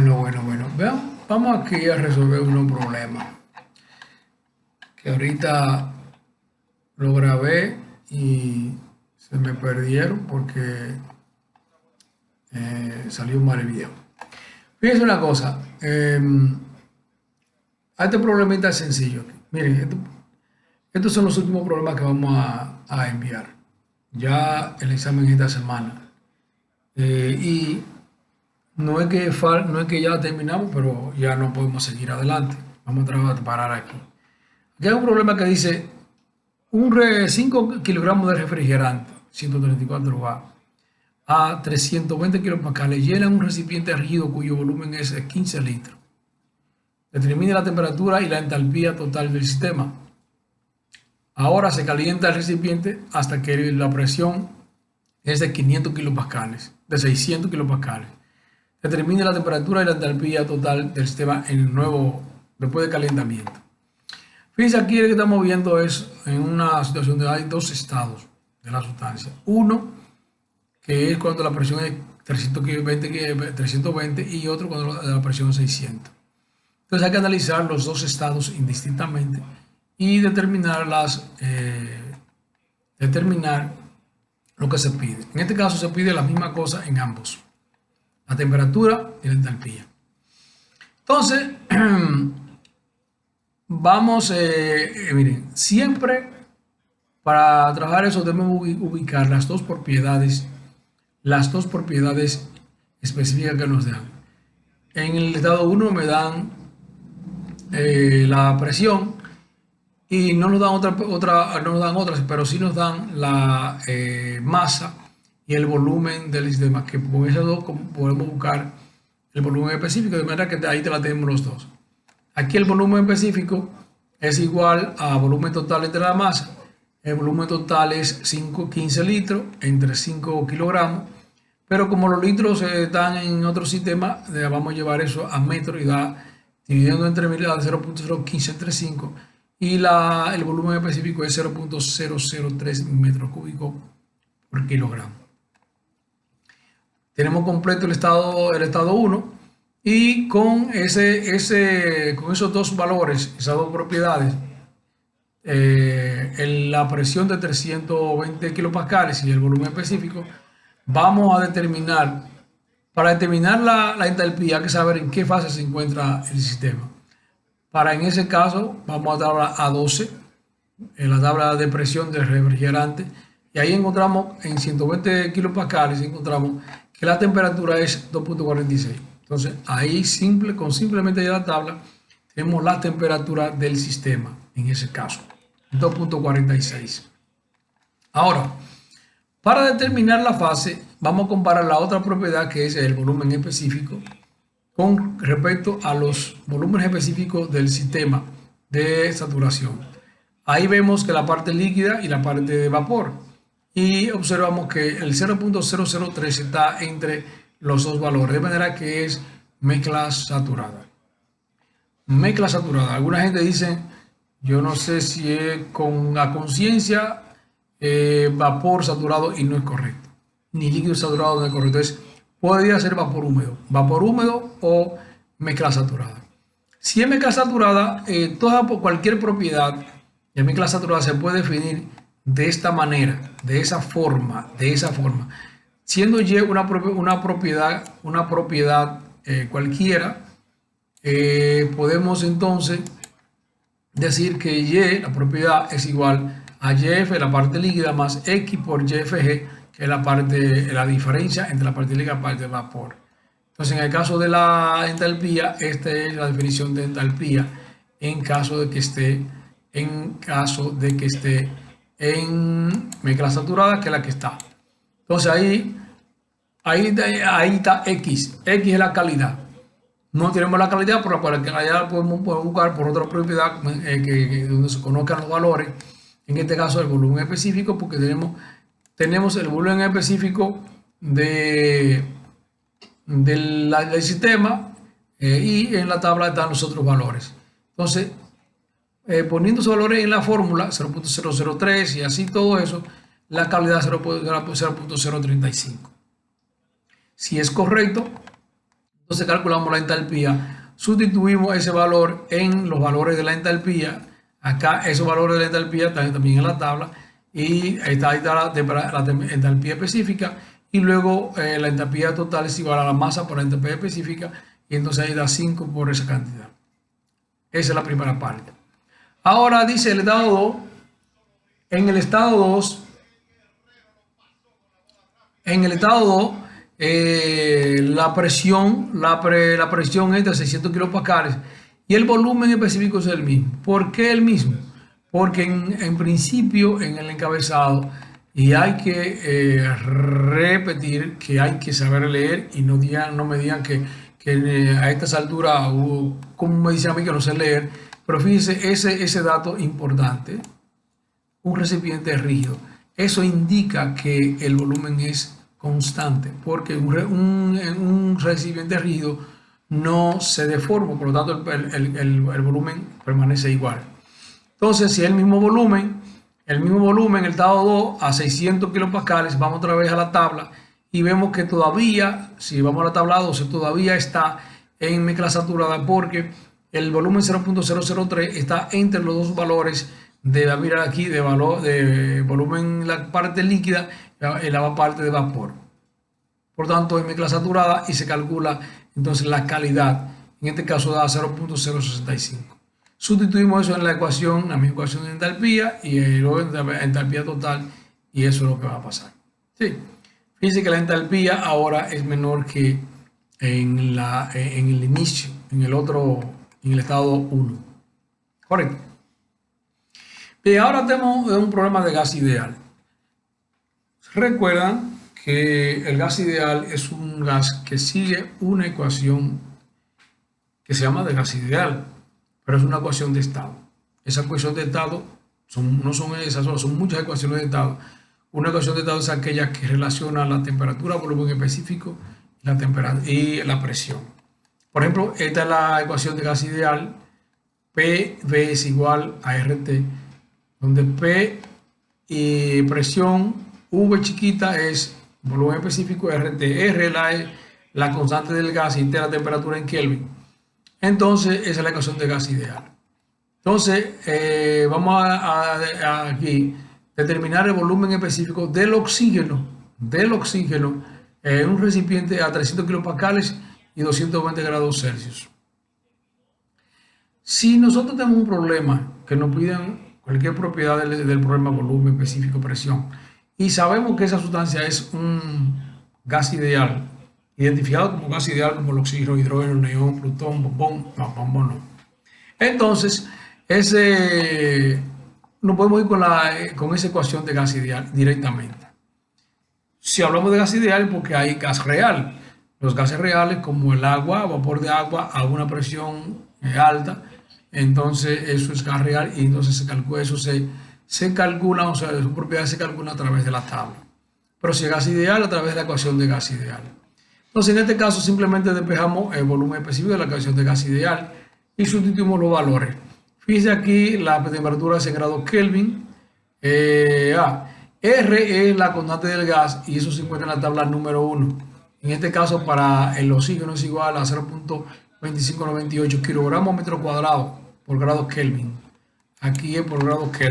Bueno. Vean, vamos aquí a resolver unos problemas que ahorita lo grabé y se me perdieron porque salió mal el video. Fíjense una cosa, a este problemita es sencillo. Miren, estos son los últimos problemas que vamos a enviar. Ya el examen esta semana. Y no es que ya terminamos, pero ya no podemos seguir adelante. Vamos a parar aquí. Aquí hay un problema que dice 5 kilogramos de refrigerante, 134 bar, a 320 kilopascales, llenan un recipiente rígido cuyo volumen es de 15 litros. Determine la temperatura y la entalpía total del sistema. Ahora se calienta el recipiente hasta que la presión es de 500 kilopascales, de 600 kilopascales. Determine la temperatura y la entalpía total del sistema después de calentamiento. Fíjense aquí lo que estamos viendo es en una situación donde hay dos estados de la sustancia. Uno, que es cuando la presión es 320 y otro cuando la presión es 600. Entonces hay que analizar los dos estados indistintamente y determinar lo que se pide. En este caso se pide la misma cosa en ambos, la temperatura y la entalpía. Entonces, vamos, miren, siempre para trabajar eso debemos ubicar las dos propiedades específicas que nos dan. En el estado 1 me dan la presión y no nos dan no nos dan otras, pero sí nos dan la masa y el volumen del sistema, que con esos dos podemos buscar el volumen específico, de manera que ahí te la tenemos los dos. Aquí el volumen específico es igual a volumen total entre la masa. El volumen total es 15 litros entre 5 kilogramos, pero como los litros están en otro sistema, vamos a llevar eso a metros y da, dividiendo entre 0.015 entre 5, y el volumen específico es 0.003 metros cúbicos por kilogramo. Tenemos completo el estado 1 y con esos dos valores, esas dos propiedades, la presión de 320 kilopascales y el volumen específico, vamos a determinar, para determinar la entalpía hay que saber en qué fase se encuentra el sistema. En ese caso vamos a tabla A12, en la tabla de presión del refrigerante, y ahí encontramos en 120 kilopascales, encontramos que la temperatura es 2.46. Entonces ahí simplemente ya la tabla tenemos la temperatura del sistema, en ese caso 2.46. Ahora, para determinar la fase vamos a comparar la otra propiedad, que es el volumen específico, con respecto a los volúmenes específicos del sistema de saturación. Ahí vemos que la parte líquida y la parte de vapor, y observamos que el 0.003 está entre los dos valores, de manera que es mezcla saturada. Mezcla saturada. Alguna gente dice, yo no sé si es con la conciencia vapor saturado, y no es correcto, ni líquido saturado no es correcto. Podría ser vapor húmedo o mezcla saturada. Si es mezcla saturada, cualquier propiedad de mezcla saturada se puede definir de esta manera, de esa forma. Siendo Y una propiedad cualquiera, podemos entonces decir que Y, la propiedad, es igual a YF, la parte líquida, más X por YFG, que es la diferencia entre la parte líquida y la parte de vapor. Entonces, en el caso de la entalpía, esta es la definición de entalpía en caso de que esté en mezcla saturada, que es la que está. Entonces ahí está X. X es la calidad. No tenemos la calidad, por la cual la podemos buscar por otra propiedad donde se conozcan los valores. En este caso el volumen específico, porque tenemos el volumen específico del sistema, y en la tabla están los otros valores. Entonces, poniendo esos valores en la fórmula, 0.003 y así todo eso, la calidad 0.035. Si es correcto, Entonces calculamos la entalpía, sustituimos ese valor en los valores de la entalpía. Acá esos valores de la entalpía están también en la tabla y ahí está la entalpía específica y luego la entalpía total es igual a la masa por la entalpía específica y entonces ahí da 5 por esa cantidad. Esa es la primera parte. Ahora dice el estado 2. En el estado 2, la presión es de 600 kilopascales y el volumen específico es el mismo. ¿Por qué el mismo? Porque en principio en el encabezado y hay que repetir que hay que saber leer y no me digan que a estas alturas, como me dicen a mí que no sé leer, pero fíjense ese dato importante, un recipiente rígido. Eso indica que el volumen es constante, porque un recipiente rígido no se deforma, por lo tanto el volumen permanece igual. Entonces, si es el mismo volumen, el estado 2 a 600 kilopascales, vamos otra vez a la tabla y vemos que todavía, si vamos a la tabla 12, todavía está en mezcla saturada porque el volumen 0.003 está entre los dos valores de, mirar aquí, de volumen la parte líquida y la parte de vapor. Por tanto, es mezcla saturada y se calcula entonces la calidad. En este caso da 0.065. Sustituimos eso en la ecuación, la misma ecuación de entalpía y luego entalpía total y eso es lo que va a pasar. Sí. Fíjense que la entalpía ahora es menor que en el inicio, en el estado 1. Correcto. Bien, ahora tenemos un problema de gas ideal. Recuerdan que el gas ideal es un gas que sigue una ecuación que se llama de gas ideal, pero es una ecuación de estado. Esa ecuación de estado no son esas, son muchas ecuaciones de estado. Una ecuación de estado es aquella que relaciona la temperatura, volumen específico y la presión. Por ejemplo, esta es la ecuación de gas ideal. PV es igual a RT, donde P y presión, V chiquita es volumen específico, RT. R es la constante del gas y T la temperatura en Kelvin. Entonces, esa es la ecuación de gas ideal. Entonces, vamos a aquí determinar el volumen específico del oxígeno en un recipiente a 300 kilopascales y 220 grados Celsius. Si nosotros tenemos un problema que nos piden cualquier propiedad del problema, volumen específico, presión, y sabemos que esa sustancia es un gas ideal, identificado como gas ideal como el oxígeno, hidrógeno, neón, plutón, bombón, no. Entonces, no podemos ir con esa ecuación de gas ideal directamente. Si hablamos de gas ideal, porque hay gas real. Los gases reales, como el agua, vapor de agua a una presión alta, entonces eso es gas real y entonces se calcula, o sea, su propiedad se calcula a través de la tabla. Pero si es gas ideal, a través de la ecuación de gas ideal. Entonces, en este caso, simplemente despejamos el volumen específico de la ecuación de gas ideal y sustituimos los valores. Fíjense aquí la temperatura es en grados Kelvin. R es la constante del gas y eso se encuentra en la tabla número 1. En este caso, para el oxígeno es igual a 0.2598 kilogramos metro cuadrado por grado Kelvin. Aquí es por grado Kelvin.